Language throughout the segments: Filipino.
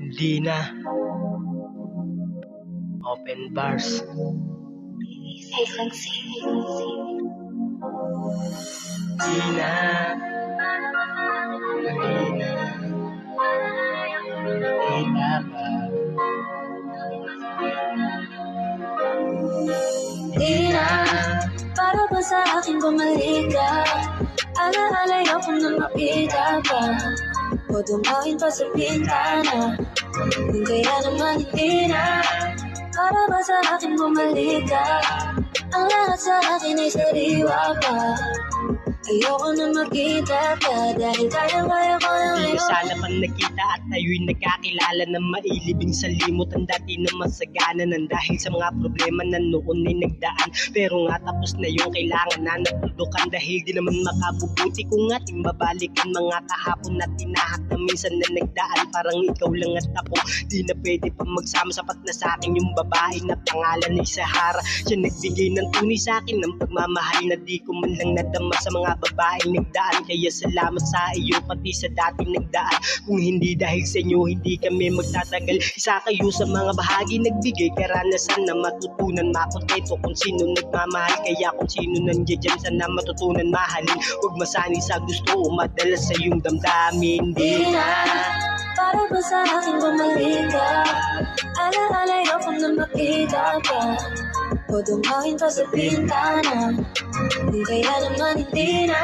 Hindi na. Open bars. Hindi na. Hindi na. Kita pa. Di na, para ba sa akin bumalik ka? Ala-ala ayoko na makita pa, o dumawin pa sa bintana. Kung kaya naman hindi na, para ba sa akin bumalik ka? Ang lahat sa akin ay sariwa pa. Ayoko na makita ka, dahil kaya ko na Hindi ngayon. sana pang nakita at tayo'y nagkakilala na mailibing sa limot ang dati na masagana ng dahil sa mga problema na noon ay nagdaan. Pero nga tapos na yung kailangan na natudukan dahil di naman makabubuti kung ating babalikan mga kahapon na tinahak na minsan na nagdaan. Parang ikaw lang at ako, di na pwede pa magsama, sapat na sa akin yung babae na pangalan ni Sahara. Siya nagbigay ng tunay sa akin ng pagmamahal na di ko man lang nadama sa mga babaeng nagdaan. Kaya salamat sa iyo pati sa dati nagdaan. Kung hindi dahil sa inyo hindi kami magtatagal. Isa kayo sa mga bahagi nagbigay karanasan na matutunan makontento kung sino nagmamahal. Kaya kung sino nandiyan dyan sana matutunan mahalin. Huwag masani sa gusto o madalas sa iyong damdamin. Di na, para ba sa akin bumalik ka? Ala-ala ayoko na makita pa, o dumawin pa sa bintana. Kung kaya naman hindi na,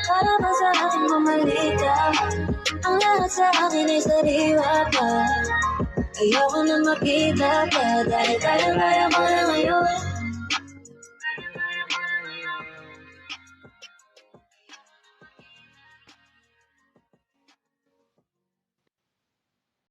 para ba sa akin bumalik ka? Ang lahat sa akin ay sariwa pa. Ayoko na makita ka, dahil kaya ko na ngayon.